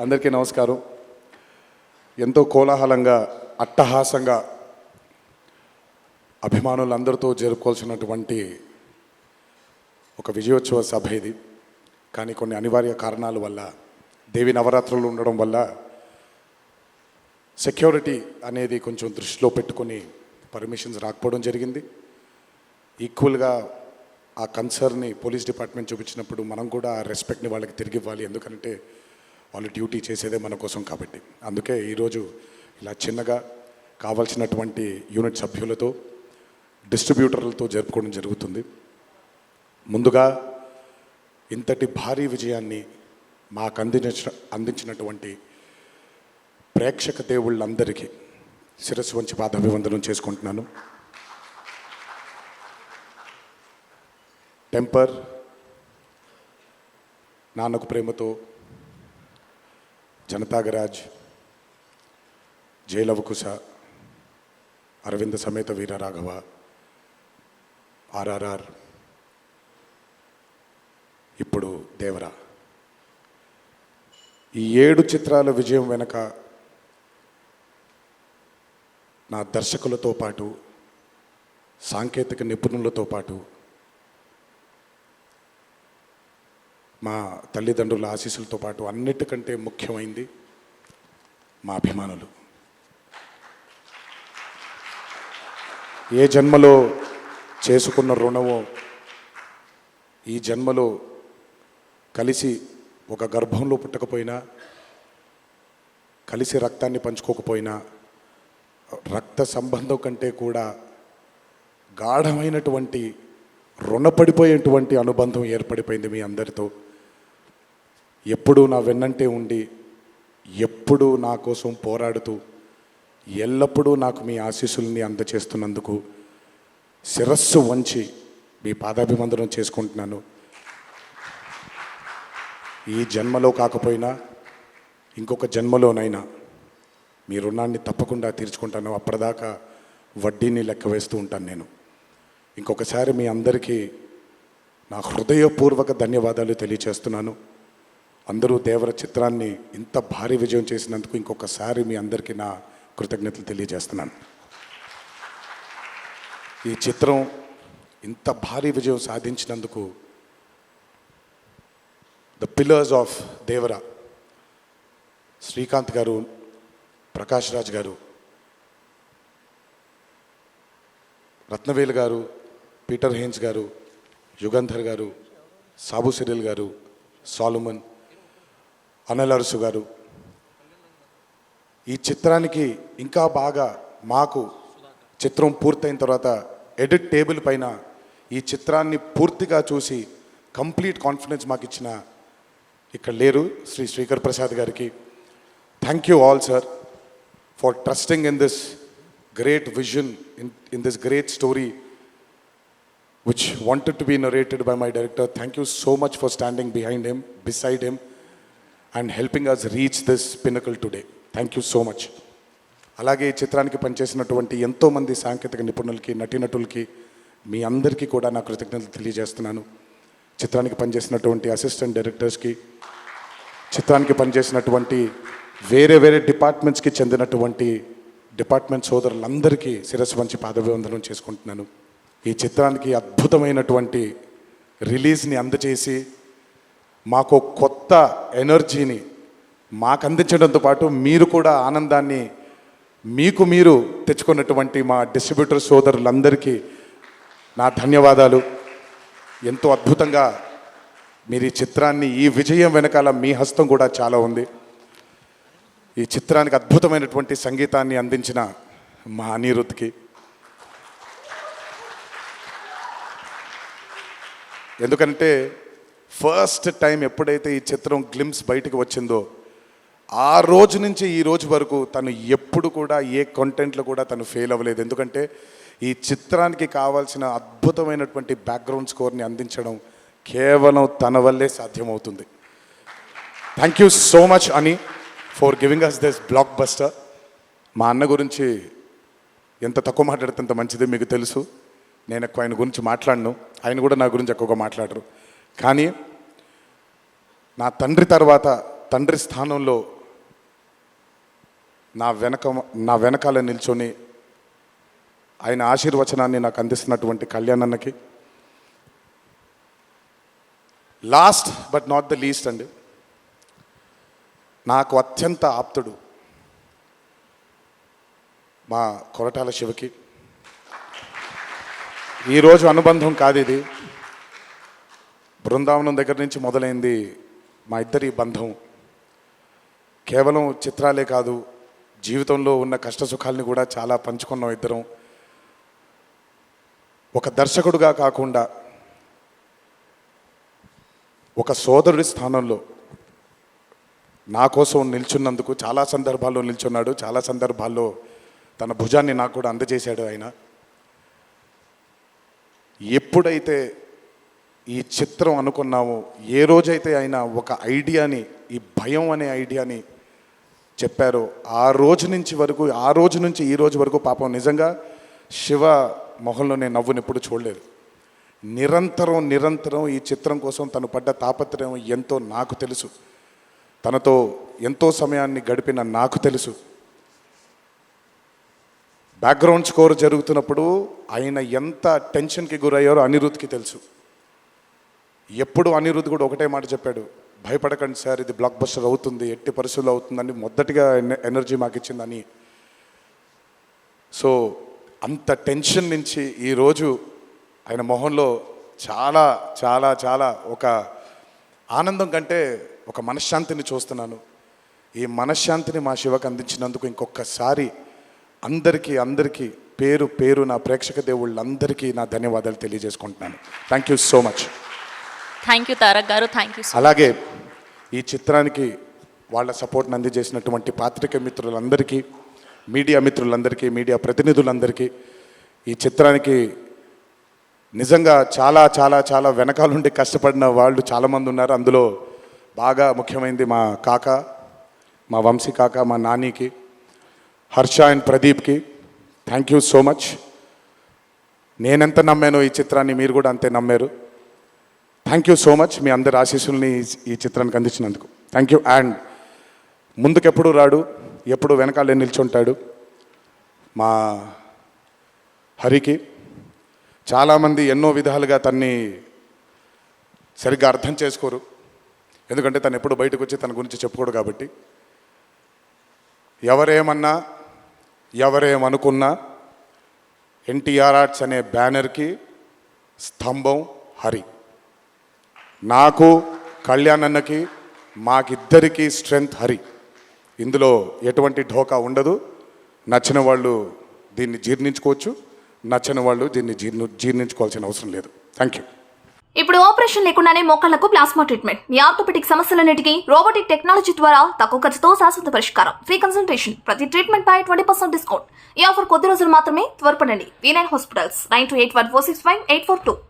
అందరికీ నమస్కారం. ఎంతో కోలాహలంగా అట్టహాసంగా అభిమానులందరితో జరుపుకోవాల్సినటువంటి ఒక విజయోత్సవ సభ ఇది. కానీ కొన్ని అనివార్య కారణాల వల్ల, దేవి నవరాత్రులు ఉండడం వల్ల సెక్యూరిటీ అనేది కొంచెం దృష్టిలో పెట్టుకొని పర్మిషన్స్ రాకపోవడం జరిగింది. ఈక్వల్గా ఆ కన్సర్న్ని పోలీస్ డిపార్ట్మెంట్ చూపించినప్పుడు మనం కూడా ఆ రెస్పెక్ట్ని వాళ్ళకి తిరిగి ఇవ్వాలి. ఎందుకంటే వాళ్ళు డ్యూటీ చేసేదే మన కోసం కాబట్టి. అందుకే ఈరోజు ఇలా చిన్నగా కావాల్సినటువంటి యూనిట్ సభ్యులతో, డిస్ట్రిబ్యూటర్లతో జరుపుకోవడం జరుగుతుంది. ముందుగా ఇంతటి భారీ విజయాన్ని మాకు అందించినటువంటి ప్రేక్షక దేవుళ్ళందరికీ శిరస్సు వంచి పాదాభివందనం చేసుకుంటున్నాను. టెంపర్, నాన్నకు ప్రేమతో, జనతాగరాజ్, జైలవకుశ, అరవింద సమేత వీరరాఘవ, ఆర్ఆర్ఆర్, ఇప్పుడు దేవరా, ఈ 7 చిత్రాల విజయం వెనక నా దర్శకులతో పాటు, సాంకేతిక నిపుణులతో పాటు, మా తల్లిదండ్రుల ఆశీస్సులతో పాటు అన్నిటికంటే ముఖ్యమైంది మా అభిమానులు. ఏ జన్మలో చేసుకున్న రుణమో ఈ జన్మలో కలిసి ఒక గర్భంలో పుట్టకపోయినా, కలిసి రక్తాన్ని పంచుకోకపోయినా, రక్త సంబంధం కంటే కూడా గాఢమైనటువంటి రుణపడిపోయేటువంటి అనుబంధం ఏర్పడిపోయింది మీ అందరితో. ఎప్పుడూ నా వెన్నంటే ఉండి, ఎప్పుడూ నా కోసం పోరాడుతూ, ఎల్లప్పుడూ నాకు మీ ఆశీస్సుల్ని అందచేస్తున్నందుకు శిరస్సు వంచి మీ పాదాభివందనం చేసుకుంటున్నాను. ఈ జన్మలో కాకపోయినా ఇంకొక జన్మలోనైనా మీ రుణాన్ని తప్పకుండా తీర్చుకుంటాను. అప్పటిదాకా వడ్డీని లెక్క వేస్తూ ఉంటాను నేను. ఇంకొకసారి మీ అందరికీ నా హృదయపూర్వక ధన్యవాదాలు తెలియచేస్తున్నాను. అందరూ దేవర చిత్రాన్ని ఇంత భారీ విజయం చేసినందుకు ఇంకొకసారి మీ అందరికీ నా కృతజ్ఞతలు తెలియజేస్తున్నాను. ఈ చిత్రం ఇంత భారీ విజయం సాధించినందుకు ద పిల్లర్స్ ఆఫ్ దేవర, శ్రీకాంత్ గారు, ప్రకాష్ రాజ్ గారు, రత్నవేలు గారు, పీటర్ హేన్స్ గారు, యుగంధర్ గారు, సాబు సిరిల్ గారు, సాలుమన్, అనిల్ అరుసు గారు, ఈ చిత్రానికి ఇంకా బాగా మాకు చిత్రం పూర్తయిన తర్వాత ఎడిట్ టేబుల్ పైన ఈ చిత్రాన్ని పూర్తిగా చూసి కంప్లీట్ కాన్ఫిడెన్స్ మాకు ఇచ్చిన, ఇక్కడ లేరు, శ్రీ శ్రీకర్ ప్రసాద్ గారికి thank you all sir for trusting in this great vision, in this great story which wanted to be narrated by my director. Thank you so much for standing behind him, beside him, and helping us reach this pinnacle today. Thank you so much. అలాగే ఈ చిత్రానికి పనిచేసినటువంటి ఎంతోమంది సాంకేతిక నిపుణులకి, నటీనటులకి, మీ అందరికీ కూడా నా కృతజ్ఞతలు తెలియజేస్తున్నాను. చిత్రానికి పనిచేసినటువంటి అసిస్టెంట్ డైరెక్టర్స్కి, చిత్రానికి పనిచేసినటువంటి వేరే వేరే డిపార్ట్మెంట్స్కి చెందినటువంటి డిపార్ట్మెంట్ సోదరులందరికీ శిరస్సు వంచి పాదాభివందనం చేసుకుంటున్నాను. ఈ చిత్రానికి అద్భుతమైనటువంటి రిలీజ్ని అందచేసి మాకు కొత్త ఎనర్జీని మాకు అందించడంతో పాటు మీరు కూడా ఆనందాన్ని మీకు మీరు తెచ్చుకున్నటువంటి మా డిస్ట్రిబ్యూటర్ సోదరులందరికీ నా ధన్యవాదాలు. ఎంతో అద్భుతంగా మీరు ఈ చిత్రాన్ని, ఈ విజయం వెనకాల మీ హస్తం కూడా చాలా ఉంది. ఈ చిత్రానికి అద్భుతమైనటువంటి సంగీతాన్ని అందించిన మా అనిరుద్ధ్కి, ఎందుకంటే ఫస్ట్ టైం ఎప్పుడైతే ఈ చిత్రం గ్లిమ్స్ బయటకు వచ్చిందో ఆ రోజు నుంచి ఈ రోజు వరకు తను ఎప్పుడు కూడా ఏ కంటెంట్లో కూడా తను ఫెయిల్ అవ్వలేదు. ఎందుకంటే ఈ చిత్రానికి కావాల్సిన అద్భుతమైనటువంటి బ్యాక్గ్రౌండ్ స్కోర్ని అందించడం కేవలం తన వల్లే సాధ్యమవుతుంది. థ్యాంక్ యూ సో మచ్ అని for giving us this blockbuster. మా అన్న గురించి ఎంత తక్కువ మాట్లాడితే అంత మంచిది, మీకు తెలుసు. నేను ఎక్కువ ఆయన గురించి మాట్లాడను, ఆయన కూడా నా గురించి ఎక్కువగా మాట్లాడరు. కానీ నా తండ్రి తర్వాత తండ్రి స్థానంలో నా వెనకాల నిల్చొని ఆయన ఆశీర్వచనాన్ని నాకు అందిస్తున్నటువంటి కళ్యాణ్ అన్నకి, last but not the least అండి, నాకు అత్యంత ఆప్తుడు మా కొరటాల శివకి. ఈరోజు అనుబంధం కాదు ఇది, బృందావనం దగ్గర నుంచి మొదలైంది మా ఇద్దరి బంధం. కేవలం చిత్రాలే కాదు, జీవితంలో ఉన్న కష్ట సుఖాలని కూడా చాలా పంచుకున్నాం ఇద్దరం. ఒక దర్శకుడుగా కాకుండా ఒక సోదరుడి స్థానంలో నా కోసం నిల్చున్నందుకు చాలా సందర్భాల్లో నిల్చున్నాడు, చాలా సందర్భాల్లో తన భుజాన్ని నాకు కూడా అందజేశాడు ఆయన. ఎప్పుడైతే ఈ చిత్రం అనుకున్నామో, ఏ రోజైతే ఆయన ఒక ఐడియాని, ఈ భయం అనే ఐడియాని చెప్పారో, ఆ రోజు నుంచి ఈ రోజు వరకు పాపం నిజంగా శివ మొహంలో నేను నవ్వుని ఎప్పుడు చూడలేదు. నిరంతరం ఈ చిత్రం కోసం తను పడ్డ తాపత్రయం ఎంతో నాకు తెలుసు, తనతో ఎంతో సమయాన్ని గడిపిన నాకు తెలుసు. బ్యాక్గ్రౌండ్ స్కోర్ జరుగుతున్నప్పుడు ఆయన ఎంత టెన్షన్కి గురయ్యారో అనిరుద్ధ్కి తెలుసు. ఎప్పుడు అనిరుద్ధ్ కూడా ఒకటే మాట చెప్పాడు, భయపడకండి సార్, ఇది బ్లాక్ బస్టర్ అవుతుంది, ఎట్టి పరిస్థితుల్లో అవుతుందని మొదటిగా ఎనర్జీ మాకు ఇచ్చిందని. సో అంత టెన్షన్ నుంచి ఈరోజు ఆయన మొహంలో చాలా చాలా చాలా ఒక ఆనందం కంటే ఒక మనశ్శాంతిని చూస్తున్నాను. ఈ మనశ్శాంతిని మా శివకు అందించినందుకు ఇంకొకసారి అందరికీ పేరు నా ప్రేక్షక దేవుళ్ళందరికీ నా ధన్యవాదాలు తెలియజేసుకుంటున్నాను. Thank you so much. Thank you Tarak గారు, థ్యాంక్ యూ. అలాగే ఈ చిత్రానికి వాళ్ళ సపోర్ట్ని అందజేసినటువంటి పాత్రిక మిత్రులందరికీ, మీడియా మిత్రులందరికీ, మీడియా ప్రతినిధులందరికీ, ఈ చిత్రానికి నిజంగా చాలా చాలా చాలా వెనకాలండి కష్టపడిన వాళ్ళు చాలామంది ఉన్నారు. అందులో బాగా ముఖ్యమైనది మా కాక, మా వంశీ కాక, మా నానికి, హర్ష అండ్ ప్రదీప్కి థ్యాంక్ యూ సో మచ్. నేనెంత నమ్మానో ఈ చిత్రాన్ని మీరు కూడా అంతే నమ్మారు. Thank you so much. మీ అందరి ఆశీస్సుల్ని ఈ చిత్రానికి అందించినందుకు థ్యాంక్ యూ. అండ్ ముందుకెప్పుడు రాడు, ఎప్పుడు వెనకాలే నిల్చుంటాడు మా హరికి. చాలామంది ఎన్నో విధాలుగా తన్ని సరిగ్గా అర్థం చేసుకోరు, ఎందుకంటే తను ఎప్పుడు బయటకు వచ్చి తన గురించి చెప్పుకోడు కాబట్టి. ఎవరేమన్నా ఎవరేమనుకున్నా ఎన్టీఆర్ ఆర్ట్స్ అనే బ్యానర్కి స్తంభం హరి. నాకు, కళ్యాణ్ అన్నకి, మాకిద్దరికీ స్ట్రెంగ్త్ హరి. ఇందులో ఎటువంటి ఢోకా ఉండదు. నచ్చిన వాళ్ళు దీన్ని జీర్ణించుకోవచ్చు, నచ్చని వాళ్ళు దీన్ని జీర్ణించుకోవాల్సిన అవసరం లేదు. Thank you. ఇప్పుడు ఆపరేషన్ లేకుండానే మోకాళ్లకు ప్లాస్మా ట్రీట్మెంట్. మీ ఆర్థోపెటిక్ సమస్యలన్నిటికీ రోబోటిక్ టెక్నాలజీ ద్వారా తక్కువ ఖర్చుతో శాశ్వత పరిష్కారం. ఫ్రీ కన్సల్టేషన్, ప్రతి ట్రీట్మెంట్ పై 20% డిస్కౌంట్. ఈ ఆఫర్ కొద్ది రోజులు మాత్రమే. త్వరపడండి. V9 hospitals 9281465842.